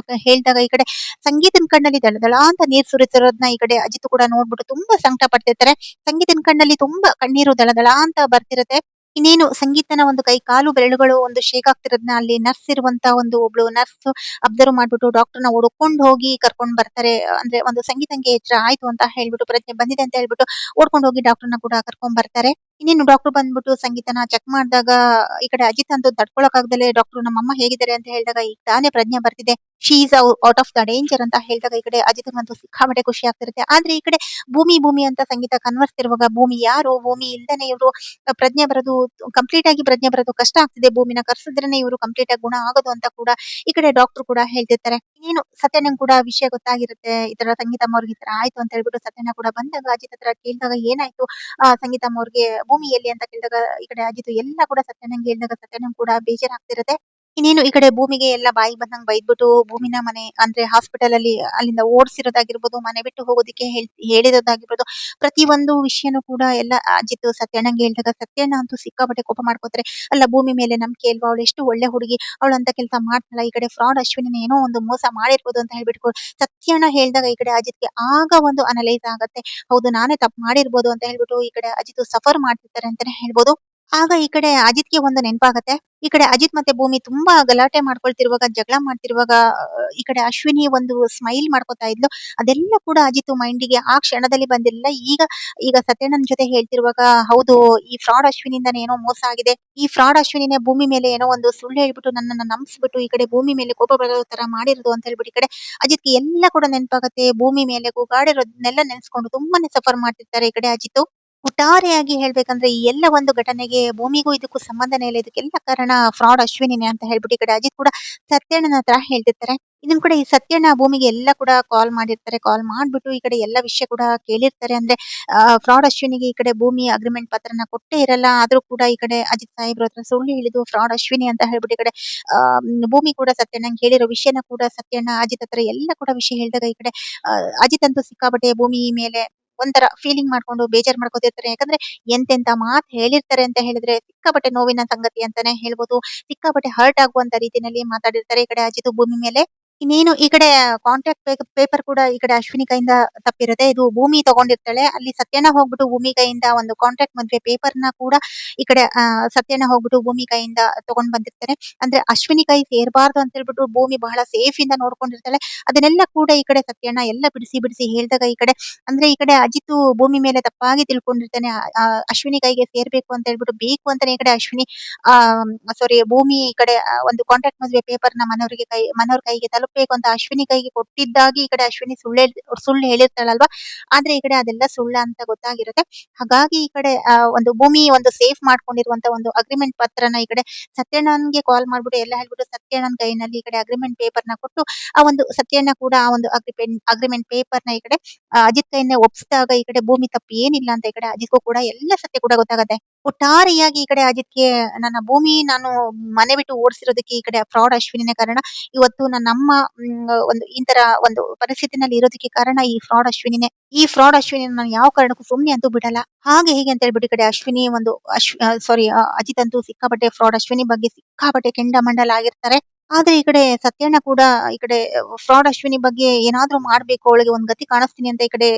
ಹೇಳ್ದಾಗ ಈ ಕಡೆ ಸಂಗೀತನ ಕಣ್ಣಲ್ಲಿ ದಳದಳ ಅಂತ ನೀರ್ ಸುರಿತಿರೋದ್ನ ಈ ಕಡೆ ಅಜಿತ್ ಕೂಡ ನೋಡ್ಬಿಟ್ಟು ತುಂಬಾ ಸಂಕಟ ಪಡ್ತಿರ್ತಾರೆ. ಸಂಗೀತನ ಕಣ್ಣಲ್ಲಿ ತುಂಬಾ ಕಣ್ಣೀರು ದಳದಳ ಅಂತ ಬರ್ತಿರತ್ತೆ. ಇನ್ನೇನು ಸಂಗೀತನ ಒಂದು ಕೈ ಕಾಲು ಬೆರಳುಗಳು ಒಂದು ಶೇಕ್ ಆಗ್ತಿರೋದ್ನ ಅಲ್ಲಿ ನರ್ಸ್ ಇರುವಂತ ಒಂದು ಒಬ್ಳು ನರ್ಸ್ ಅಬ್ಸರ್ವ್ ಮಾಡ್ಬಿಟ್ಟು ಡಾಕ್ಟರ್ನ ಹುಡ್ಕೊಂಡ್ ಹೋಗಿ ಕರ್ಕೊಂಡ್ ಬರ್ತಾರೆ. ಅಂದ್ರೆ ಒಂದು ಸಂಗೀತಂಗೆ ಎಚ್ಚರ ಆಯ್ತು ಅಂತ ಹೇಳ್ಬಿಟ್ಟು, ಪ್ರಜ್ಞೆ ಬಂದಿದೆ ಅಂತ ಹೇಳ್ಬಿಟ್ಟು ಓಡ್ಕೊಂಡ್ ಹೋಗಿ ಡಾಕ್ಟರ್ನ ಕೂಡ ಕರ್ಕೊಂಡ್ ಬರ್ತಾರೆ. ಇನ್ನೇನು ಡಾಕ್ಟರ್ ಬಂದ್ಬಿಟ್ಟು ಸಂಗೀತನ ಚೆಕ್ ಮಾಡಿದಾಗ ಈ ಕಡೆ ಅಜಿತ್ ಅಂತೂ ತಡ್ಕೊಳಕ್ಕಾಗ್ದಲೆ ಡಾಕ್ಟರ್ ನಮ್ಮಮ್ಮ ಹೇಗಿದ್ದಾರೆ ಅಂತ ಹೇಳಿದಾಗ ಈಗ ತಾನೇ ಪ್ರಜ್ಞೆ ಬರ್ತಿದೆ, she is out of the danger ಅಂತ ಹೇಳಿದಾಗ ಈ ಕಡೆ ಅಜಿತ್ ಅಂತೂ ಸಿಕ್ಕಾಪಟ್ಟೆ ಖುಷಿ ಆಗ್ತಿರುತ್ತೆ. ಆದ್ರೆ ಈ ಕಡೆ ಭೂಮಿ ಭೂಮಿ ಅಂತ ಸಂಗೀತ ಕನ್ವರ್ಸ್ತಿರುವಾಗ ಭೂಮಿ ಯಾರು, ಭೂಮಿ ಇಲ್ದೇನೆ ಇವರು ಪ್ರಜ್ಞೆ ಬರೋದು, ಕಂಪ್ಲೀಟ್ ಆಗಿ ಪ್ರಜ್ಞೆ ಬರೋದು ಕಷ್ಟ ಆಗ್ತಿದೆ, ಭೂಮಿನ ಕರ್ಸಿದ್ರೇನೆ ಇವರು ಕಂಪ್ಲೀಟ್ ಆಗಿ ಗುಣ ಆಗೋದು ಅಂತ ಕೂಡ ಈ ಕಡೆ ಡಾಕ್ಟರ್ ಕೂಡ ಹೇಳ್ತಿರ್ತಾರೆ. ಇನ್ನೇನು ಸತ್ಯನಂಗ್ ಕೂಡ ವಿಷಯ ಗೊತ್ತಾಗಿರುತ್ತೆ, ಈ ತರ ಸಂಗೀತಮ್ಮ ಅವ್ರಿಗೆ ಈ ತರ ಆಯ್ತು ಅಂತ ಹೇಳ್ಬಿಟ್ಟು. ಸತ್ಯನ ಕೂಡ ಬಂದಾಗ ಅಜಿತ್ ಹತ್ರ ಕೇಳಿದಾಗ ಏನಾಯ್ತು ಸಂಗೀತಮ್ಮ ಅವ್ರಿಗೆ ಭೂಮಿ ಎಲ್ಲಿ ಅಂತ ಕೇಳಿದಾಗ ಈ ಕಡೆ ಅಜಿತ್ ಎಲ್ಲ ಕೂಡ ಸತ್ಯನಂಗೆ ಹೇಳಿದಾಗ ಸತ್ಯನಂಗ್ ಕೂಡ ಬೇಜಾರಾಗ್ತಿರುತ್ತೆ. ಇನ್ನೇನು ಈ ಕಡೆ ಭೂಮಿಗೆ ಎಲ್ಲ ಬಾಯಿ ಬಂದಂಗ್ ಬೈದ್ಬಿಟ್ಟು ಭೂಮಿನ ಮನೆ ಅಂದ್ರೆ ಹಾಸ್ಪಿಟಲ್ ಅಲ್ಲಿ ಅಲ್ಲಿಂದ ಓಡಿಸಿರೋದಾಗಿರ್ಬೋದು, ಮನೆ ಬಿಟ್ಟು ಹೋಗೋದಿಕ್ಕೆ ಹೇಳಿರೋದಾಗಿರ್ಬೋದು, ಪ್ರತಿ ಒಂದು ವಿಷಯನೂ ಕೂಡ ಎಲ್ಲ ಅಜಿತ್ ಸತ್ಯಣ್ಣಂಗೆ ಹೇಳಿದಾಗ ಸತ್ಯಣ್ಣ ಅಂತೂ ಸಿಕ್ಕಾಪಟ್ಟೆ ಕೋಪ ಮಾಡ್ಕೋತಾರೆ. ಅಲ್ಲ ಭೂಮಿ ಮೇಲೆ ನಂಬಿಕೆ ಇಲ್ವಾ, ಅವಳು ಎಷ್ಟು ಒಳ್ಳೆ ಹುಡುಗಿ, ಅವಳು ಅಂತ ಕೆಲಸ ಮಾಡ್ತಾಳ, ಈ ಕಡೆ ಫ್ರಾಡ್ ಅಶ್ವಿನಿನ ಏನೋ ಒಂದು ಮೋಸ ಮಾಡಿರ್ಬೋದು ಅಂತ ಹೇಳ್ಬಿಟ್ಟು ಸತ್ಯಣ್ಣ ಹೇಳಿದಾಗ ಈ ಕಡೆ ಅಜಿತ್ಗೆ ಆಗ ಒಂದು ಅನಲೈಸ್ ಆಗತ್ತೆ. ಹೌದು ನಾನೇ ತಪ್ಪು ಮಾಡಿರ್ಬೋದು ಅಂತ ಹೇಳ್ಬಿಟ್ಟು ಈ ಕಡೆ ಅಜಿತ್ ಸಫರ್ ಮಾಡ್ತಿರ್ತಾರೆ ಅಂತಾನೆ ಹೇಳ್ಬೋದು. ಆಗ ಈ ಕಡೆ ಅಜಿತ್ಗೆ ಒಂದು ನೆನಪಾಗತ್ತೆ. ಈ ಕಡೆ ಅಜಿತ್ ಮತ್ತೆ ಭೂಮಿ ತುಂಬಾ ಗಲಾಟೆ ಮಾಡ್ಕೊಳ್ತಿರುವಾಗ, ಜಗಳ ಮಾಡ್ತಿರುವಾಗ ಈ ಕಡೆ ಅಶ್ವಿನಿ ಒಂದು ಸ್ಮೈಲ್ ಮಾಡ್ಕೊತಾ ಇದ್ಲು. ಅದೆಲ್ಲ ಕೂಡ ಅಜಿತ್ ಮೈಂಡಿಗೆ ಆ ಕ್ಷಣದಲ್ಲಿ ಬಂದಿರಲಿಲ್ಲ. ಈಗ ಈಗ ಸತ್ಯಣ್ಣನ ಜೊತೆ ಹೇಳ್ತಿರುವಾಗ ಹೌದು ಈ ಫ್ರಾಡ್ ಅಶ್ವಿನಿಂದಾನೇ ಏನೋ ಮೋಸ ಆಗಿದೆ, ಈ ಫ್ರಾಡ್ ಅಶ್ವಿನಿನೇ ಭೂಮಿ ಮೇಲೆ ಏನೋ ಒಂದು ಸುಳ್ಳು ಹೇಳ್ಬಿಟ್ಟು ನನ್ನನ್ನ ನಂಬಿಸ್ಬಿಟ್ಟು ಈ ಕಡೆ ಭೂಮಿ ಮೇಲೆ ಕೋಪ ಬರೋ ತರ ಮಾಡಿರೋದು ಅಂತ ಹೇಳ್ಬಿಟ್ಟು ಈ ಕಡೆ ಅಜಿತ್ಗೆ ಎಲ್ಲ ಕೂಡ ನೆನಪಾಗತ್ತೆ. ಭೂಮಿ ಮೇಲೆ ಕೂಗಾಡಿರೋದನ್ನೆಲ್ಲ ನೆನೆಸ್ಕೊಂಡು ತುಂಬಾನೇ ಸಫರ್ ಮಾಡ್ತಿರ್ತಾರೆ ಈ ಕಡೆ ಅಜಿತ್. ಒಟ್ಟಾರೆಯಾಗಿ ಹೇಳ್ಬೇಕಂದ್ರೆ ಈ ಎಲ್ಲ ಒಂದು ಘಟನೆಗೆ ಭೂಮಿಗೂ ಇದಕ್ಕೂ ಸಂಬಂಧನೇ ಇಲ್ಲ, ಇದಕ್ಕೆಲ್ಲ ಕಾರಣ ಫ್ರಾಡ್ ಅಶ್ವಿನಿನೇ ಅಂತ ಹೇಳ್ಬಿಟ್ಟು ಈ ಕಡೆ ಅಜಿತ್ ಕೂಡ ಸತ್ಯಣ್ಣನ ಹತ್ರ ಹೇಳ್ತಿರ್ತಾರೆ. ಇದನ್ ಕೂಡ ಈ ಸತ್ಯಣ್ಣ ಭೂಮಿಗೆ ಎಲ್ಲ ಕೂಡ ಕಾಲ್ ಮಾಡಿರ್ತಾರೆ. ಕಾಲ್ ಮಾಡ್ಬಿಟ್ಟು ಈ ಕಡೆ ಎಲ್ಲ ವಿಷಯ ಕೂಡ ಕೇಳಿರ್ತಾರೆ. ಅಂದ್ರೆ ಫ್ರಾಡ್ ಅಶ್ವಿನಿಗೆ ಈ ಕಡೆ ಭೂಮಿ ಅಗ್ರಿಮೆಂಟ್ ಪತ್ರನ ಕೊಟ್ಟೇ ಇರಲ್ಲ, ಆದ್ರೂ ಕೂಡ ಈ ಕಡೆ ಅಜಿತ್ ಸಾಹೇಬ್ರ ಹತ್ರ ಸುಳ್ಳು ಹೇಳಿದ್ದು ಫ್ರಾಡ್ ಅಶ್ವಿನಿ ಅಂತ ಹೇಳ್ಬಿಟ್ಟು ಈ ಕಡೆ ಭೂಮಿ ಕೂಡ ಸತ್ಯಣ್ಣಂಗೆ ಹೇಳಿರೋ ವಿಷಯನ ಕೂಡ ಸತ್ಯಣ್ಣ ಅಜಿತ್ ಹತ್ರ ಎಲ್ಲ ಕೂಡ ವಿಷಯ ಹೇಳಿದಾಗ ಈ ಕಡೆ ಅಜಿತ್ ಅಂತೂ ಸಿಕ್ಕಾಪಟ್ಟೆ ಭೂಮಿ ಮೇಲೆ ಒಂಥರ ಫೀಲಿಂಗ್ ಮಾಡ್ಕೊಂಡು ಬೇಜಾರ್ ಮಾಡ್ಕೊತಿರ್ತಾರೆ. ಯಾಕಂದ್ರೆ ಎಂತೆಂತ ಮಾತು ಹೇಳಿರ್ತಾರೆ ಅಂತ ಹೇಳಿದ್ರೆ ಸಿಕ್ಕಾಪಟ್ಟೆ ನೋವಿನ ಸಂಗತಿ ಅಂತಾನೆ ಹೇಳ್ಬೋದು. ಸಿಕ್ಕಾಪಟ್ಟೆ ಹರ್ಟ್ ಆಗುವಂತ ರೀತಿನಲ್ಲಿ ಮಾತಾಡಿರ್ತಾರೆ ಈ ಕಡೆ ಅಜಿತ್ ಭೂಮಿ ಮೇಲೆ. ಇನ್ನೇನು ಈ ಕಡೆ ಕಾಂಟ್ರಾಕ್ಟ್ ಪೇಪರ್ ಕೂಡ ಈ ಕಡೆ ಅಶ್ವಿನಿ ಕೈಯಿಂದ ತಪ್ಪಿರುತ್ತೆ. ಇದು ಭೂಮಿ ತಗೊಂಡಿರ್ತಾಳೆ, ಅಲ್ಲಿ ಸತ್ಯಣ್ಣ ಹೋಗ್ಬಿಟ್ಟು ಭೂಮಿ ಕೈಯಿಂದ ಒಂದು ಕಾಂಟ್ರಾಕ್ಟ್ ಮದ್ವೆ ಪೇಪರ್ನ ಕೂಡ ಈ ಕಡೆ ಸತ್ಯಣ್ಣ ಹೋಗ್ಬಿಟ್ಟು ಭೂಮಿ ಕೈಯಿಂದ ತಗೊಂಡ್ ಬಂದಿರ್ತಾರೆ. ಅಂದ್ರೆ ಅಶ್ವಿನಿ ಕೈ ಸೇರ್ಬಾರ್ದು ಅಂತ ಹೇಳ್ಬಿಟ್ಟು ಭೂಮಿ ಬಹಳ ಸೇಫ್ ಇಂದ ನೋಡ್ಕೊಂಡಿರ್ತಾಳೆ. ಅದನ್ನೆಲ್ಲ ಕೂಡ ಈ ಕಡೆ ಸತ್ಯಣ್ಣ ಎಲ್ಲ ಬಿಡಿಸಿ ಬಿಡಿಸಿ ಹೇಳಿದಾಗ ಈ ಕಡೆ ಅಂದ್ರೆ ಈ ಕಡೆ ಅಜಿತ್ ಭೂಮಿ ಮೇಲೆ ತಪ್ಪಾಗಿ ತಿಳ್ಕೊಂಡಿರ್ತಾನೆ. ಅಶ್ವಿನಿ ಕೈಗೆ ಸೇರ್ಬೇಕು ಅಂತ ಹೇಳ್ಬಿಟ್ಟು ಬೇಕು ಅಂತಾನೆ ಈ ಕಡೆ ಅಶ್ವಿನಿ ಆ ಸಾರಿ ಭೂಮಿ ಈ ಕಡೆ ಒಂದು ಕಾಂಟ್ರಾಕ್ಟ್ ಮದ್ವೆ ಪೇಪರ್ ನ ಮನೋರ್ ಕೈಗೆ ತಲುಪಬೇಕು ಅಂತ ಅಶ್ವಿನಿ ಕೈಗೆ ಕೊಟ್ಟಿದ್ದಾಗಿ ಈ ಕಡೆ ಅಶ್ವಿನಿ ಸುಳ್ಳು ಹೇಳಿರ್ತಾಳಲ್ವಾ. ಆದ್ರೆ ಈ ಕಡೆ ಅದೆಲ್ಲ ಸುಳ್ಳ ಅಂತ ಗೊತ್ತಾಗಿರುತ್ತೆ. ಹಾಗಾಗಿ ಈ ಕಡೆ ಒಂದು ಭೂಮಿ ಒಂದು ಸೇಫ್ ಮಾಡ್ಕೊಂಡಿರುವಂತ ಒಂದು ಅಗ್ರಿಮೆಂಟ್ ಪತ್ರನ ಈ ಕಡೆ ಸತ್ಯಣ್ಣನ್ಗೆ ಕಾಲ್ ಮಾಡ್ಬಿಟ್ಟು ಎಲ್ಲ ಹೇಳ್ಬಿಟ್ಟು ಸತ್ಯಣ್ಣನ ಕೈನಲ್ಲಿ ಈ ಕಡೆ ಅಗ್ರಿಮೆಂಟ್ ಪೇಪರ್ ನ ಕೊಟ್ಟು ಆ ಒಂದು ಸತ್ಯಣ್ಣ ಕೂಡ ಆ ಒಂದು ಅಗ್ರಿಮೆಂಟ್ ಪೇಪರ್ ನ ಈ ಕಡೆ ಅಜಿತ್ ಕೈಯಿಂದ ಒಪ್ಸಿದಾಗ ಈ ಕಡೆ ಭೂಮಿ ತಪ್ಪು ಏನಿಲ್ಲ ಅಂತ ಈ ಕಡೆ ಅಜಿತ್ಗೂ ಕೂಡ ಎಲ್ಲ ಸತ್ಯ ಕೂಡ ಗೊತ್ತಾಗತ್ತೆ. ಒಟ್ಟಾರೆಯಾಗಿ ಈ ಕಡೆ ಅಜಿತ್ಗೆ ನನ್ನ ಭೂಮಿ ನಾನು ಮನೆ ಬಿಟ್ಟು ಓಡಿಸಿರೋದಕ್ಕೆ ಈ ಕಡೆ ಫ್ರಾಡ್ ಅಶ್ವಿನಿನೇ ಕಾರಣ. ಇವತ್ತು ನನ್ನಮ್ಮ ಒಂದು ಈ ತರ ಒಂದು ಪರಿಸ್ಥಿತಿನಲ್ಲಿ ಇರೋದಕ್ಕೆ ಕಾರಣ ಈ ಫ್ರಾಡ್ ಅಶ್ವಿನಿನೇ. ಈ ಫ್ರಾಡ್ ಅಶ್ವಿನಿ ನಾನು ಯಾವ ಕಾರಣಕ್ಕೂ ಸುಮ್ನೆ ಅಂತೂ ಬಿಡಲ್ಲ. ಹಾಗೆ ಹೀಗೆ ಅಂತ ಹೇಳ್ಬಿಟ್ಟು ಈ ಕಡೆ ಅಶ್ವಿನಿ ಒಂದು ಸಾರಿ ಅಜಿತ್ ಅಂತೂ ಸಿಕ್ಕಾಪಟ್ಟೆ ಫ್ರಾಡ್ ಅಶ್ವಿನಿ ಬಗ್ಗೆ ಸಿಕ್ಕಾಪಟ್ಟೆ ಕೆಂಡಾಮಂಡಲ ಆಗಿರ್ತಾರೆ. ಆದ್ರೆ ಈ ಕಡೆ ಸತ್ಯಣ್ಣ ಕೂಡ ಈ ಕಡೆ ಫ್ರಾಡ್ ಅಶ್ವಿನಿ ಬಗ್ಗೆ ಏನಾದ್ರೂ ಮಾಡ್ಬೇಕು, ಅವಳಿಗೆ ಒಂದ್ ಗತಿ ಕಾಣಿಸ್ತೀನಿ ಅಂತ ಈ ಕಡೆ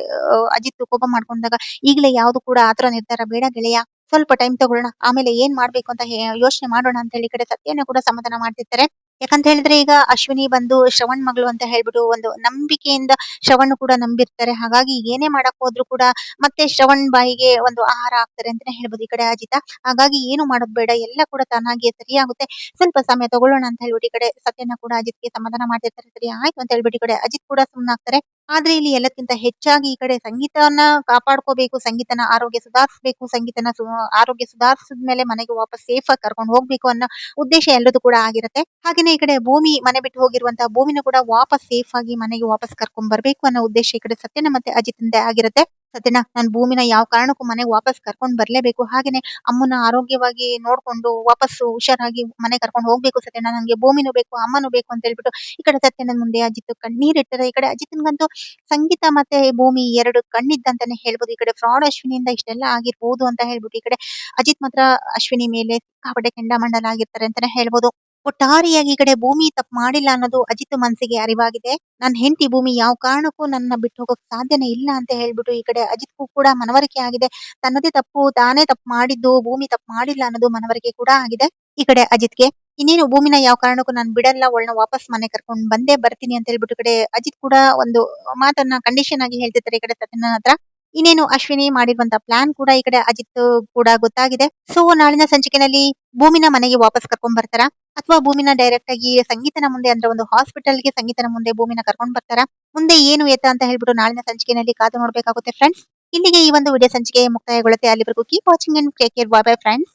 ಅಜಿತ್ ಕೋಪ ಮಾಡ್ಕೊಂಡಾಗ ಈಗಲೇ ಯಾವ್ದು ಕೂಡ ಆತರ ನಿರ್ಧಾರ ಬೇಡ ಗೆಳೆಯ, ಸ್ವಲ್ಪ ಟೈಮ್ ತಗೊಳ್ಳೋಣ, ಆಮೇಲೆ ಏನ್ ಮಾಡ್ಬೇಕು ಅಂತ ಯೋಚನೆ ಮಾಡೋಣ ಅಂತ ಹೇಳಿ ಈ ಕಡೆ ಸತ್ಯಣ್ಣ ಕೂಡ ಸಮಾಧಾನ ಮಾಡ್ತಿರ್ತಾರೆ. ಯಾಕಂತ ಹೇಳಿದ್ರೆ ಈಗ ಅಶ್ವಿನಿ ಬಂದು ಶ್ರವಣ್ ಮಗಳು ಅಂತ ಹೇಳ್ಬಿಟ್ಟು ಒಂದು ನಂಬಿಕೆಯಿಂದ ಶ್ರವಣ್ ಕೂಡ ನಂಬಿರ್ತಾರೆ. ಹಾಗಾಗಿ ಏನೇ ಮಾಡಕ್ ಹೋದ್ರು ಕೂಡ ಮತ್ತೆ ಶ್ರವಣ್ ಬಾಯಿಗೆ ಒಂದು ಆಹಾರ ಆಗ್ತಾರೆ ಅಂತಾನೆ ಹೇಳ್ಬೋದು ಈ ಕಡೆ ಅಜಿತ. ಹಾಗಾಗಿ ಏನು ಮಾಡೋದ್ ಬೇಡ, ಎಲ್ಲ ಕೂಡ ತಾನಾಗಿ ಸರಿಯಾಗುತ್ತೆ, ಸ್ವಲ್ಪ ಸಮಯ ತಗೊಳ್ಳೋಣ ಅಂತ ಹೇಳ್ಬಿಟ್ಟು ಈ ಕಡೆ ಸತ್ಯನ ಕೂಡ ಅಜಿತ್ಗೆ ಸಮಾಧಾನ ಮಾಡ್ತಿರ್ತಾರೆ. ಸರಿ ಆಯ್ತು ಅಂತ ಹೇಳ್ಬಿಟ್ಟು ಈ ಕಡೆ ಅಜಿತ್ ಕೂಡ ಸುಮ್ನಾಗ್ತಾರೆ. ಆದ್ರೆ ಇಲ್ಲಿ ಎಲ್ಲಕ್ಕಿಂತ ಹೆಚ್ಚಾಗಿ ಈ ಕಡೆ ಸಂಗೀತನ ಕಾಪಾಡ್ಕೋಬೇಕು, ಸಂಗೀತನ ಆರೋಗ್ಯ ಸುಧಾರಿಸಬೇಕು, ಸಂಗೀತನ ಆರೋಗ್ಯ ಸುಧಾರಿಸಿದ್ಮೇಲೆ ಮನೆಗೆ ವಾಪಸ್ ಸೇಫ್ ಆಗಿ ಕರ್ಕೊಂಡು ಹೋಗ್ಬೇಕು ಅನ್ನೋ ಉದ್ದೇಶ ಎಲ್ಲರದು ಕೂಡ ಆಗಿರುತ್ತೆ. ಹಾಗೇನೆ ಈ ಕಡೆ ಭೂಮಿ ಮನೆ ಬಿಟ್ಟು ಹೋಗಿರುವಂತಹ ಭೂಮಿನೂ ಕೂಡ ವಾಪಸ್ ಸೇಫ್ ಆಗಿ ಮನೆಗೆ ವಾಪಸ್ ಕರ್ಕೊಂಡ್ ಬರ್ಬೇಕು ಅನ್ನೋ ಉದ್ದೇಶ ಈ ಕಡೆ ಸತ್ಯನ ಮತ್ತೆ ಅಜಿತ್ ಆಗಿರುತ್ತೆ. ಸತ್ಯಣ್ಣ, ನಾನ್ ಭೂಮಿನ ಯಾವ ಕಾರಣಕ್ಕೂ ಮನೆಗೆ ವಾಪಸ್ ಕರ್ಕೊಂಡ್ ಬರ್ಲೇಬೇಕು. ಹಾಗೇನೆ ಅಮ್ಮನ ಆರೋಗ್ಯವಾಗಿ ನೋಡ್ಕೊಂಡು ವಾಪಸ್ಸು ಹುಷಾರಾಗಿ ಮನೆಗ್ ಕರ್ಕೊಂಡ್ ಹೋಗ್ಬೇಕು ಸತ್ಯಣ್ಣ. ನಂಗೆ ಭೂಮಿನೂ ಬೇಕು, ಅಮ್ಮನೂ ಬೇಕು ಅಂತ ಹೇಳ್ಬಿಟ್ಟು ಈ ಕಡೆ ಸತ್ಯಣ್ಣನ್ ಮುಂದೆ ಅಜಿತ್ ಕಣ್ಣೀರಿಡ್ತಾರೆ. ಈ ಕಡೆ ಅಜಿತ್‌ಗಂತೂ ಸಂಗೀತ ಮತ್ತೆ ಭೂಮಿ 2 ಕಣ್ಣಿದ್ದಂತಾನೆ ಹೇಳ್ಬೋದು. ಈ ಕಡೆ ಫ್ರಾಡ್ ಅಶ್ವಿನಿಯಿಂದ ಇಷ್ಟೆಲ್ಲ ಆಗಿರ್ಬೋದು ಅಂತ ಹೇಳ್ಬಿಟ್ಟು, ಈ ಕಡೆ ಅಜಿತ್ ಮಾತ್ರ ಅಶ್ವಿನಿ ಮೇಲೆ ಸಿಕ್ಕಾಪಟ್ಟೆ ಕೆಂಡಾಮಂಡಲ ಆಗಿರ್ತಾರೆ ಅಂತಾನೆ ಹೇಳ್ಬೋದು. ಒಟ್ಟಾರೆಯಾಗಿ ಈ ಕಡೆ ಭೂಮಿ ತಪ್ಪು ಮಾಡಿಲ್ಲ ಅನ್ನೋದು ಅಜಿತ್ ಮನಸ್ಸಿಗೆ ಅರಿವಾಗಿದೆ. ನನ್ ಹೆಂಡತಿ ಭೂಮಿ ಯಾವ ಕಾರಣಕ್ಕೂ ನನ್ನ ಬಿಟ್ಟು ಹೋಗೋಕ್ ಸಾಧ್ಯನೇ ಇಲ್ಲ ಅಂತ ಹೇಳ್ಬಿಟ್ಟು ಈ ಕಡೆ ಅಜಿತ್‌ಗೂ ಕೂಡ ಮನವರಿಕೆ ಆಗಿದೆ. ತನ್ನದೇ ತಪ್ಪು, ತಾನೇ ತಪ್ಪು ಮಾಡಿದ್ದು, ಭೂಮಿ ತಪ್ಪು ಮಾಡಿಲ್ಲ ಅನ್ನೋದು ಮನವರಿಕೆ ಕೂಡ ಆಗಿದೆ. ಈ ಕಡೆ ಅಜಿತ್‌ಗೆ ಇನ್ನೇನು ಭೂಮಿನ ಯಾವ ಕಾರಣಕ್ಕೂ ನಾನ್ ಬಿಡಲ್ಲ, ಅವಳನ್ನ ವಾಪಸ್ ಮನೆಗ್ ಕರ್ಕೊಂಡ್ ಬಂದೇ ಬರ್ತೀನಿ ಅಂತ ಹೇಳ್ಬಿಟ್ಟು ಈ ಕಡೆ ಅಜಿತ್ ಕೂಡ ಒಂದು ಮಾತನ್ನ ಕಂಡೀಷನ್ ಆಗಿ ಹೇಳ್ತಿರ್ತಾರೆ ಈ ಕಡೆ ಸತ್ಯನ ಹತ್ರ. ಇನ್ನೇನು ಅಶ್ವಿನಿ ಮಾಡಿರುವಂತ ಪ್ಲಾನ್ ಕೂಡ ಈ ಕಡೆ ಅಜಿತ್ ಕೂಡ ಗೊತ್ತಾಗಿದೆ. ಸೊ ನಾಳಿನ ಸಂಚಿಕೆನಲ್ಲಿ ಭೂಮಿನ ಮನೆಗೆ ವಾಪಸ್ ಕರ್ಕೊಂಡ್ ಬರ್ತಾರಾ? ಅಥವಾ ಭೂಮಿನ ಡೈರೆಕ್ಟ್ ಆಗಿ ಸಂಗೀತನ ಮುಂದೆ ಅಂದ್ರೆ ಒಂದು ಹಾಸ್ಪಿಟಲ್‌ಗೆ ಸಂಗೀತನ ಮುಂದೆ ಭೂಮಿನ ಕರ್ಕೊಂಡ್ ಬರ್ತಾರಾ? ಮುಂದೆ ಏನು ಎತ್ತ ಅಂತ ಹೇಳ್ಬಿಟ್ಟು ನಾಳಿನ ಸಂಚಿಕೆಯಲ್ಲಿ ಕಾದು ನೋಡ್ಬೇಕಾಗುತ್ತೆ ಫ್ರೆಂಡ್ಸ್. ಇಲ್ಲಿಗೆ ಈ ಒಂದು ವಿಡಿಯೋ ಸಂಚಿಕೆ ಮುಕ್ತಾಯಗೊಳ್ಳುತ್ತೆ. ಅಲ್ಲಿವರೆಗೂ keep watching and take care. Bye bye friends.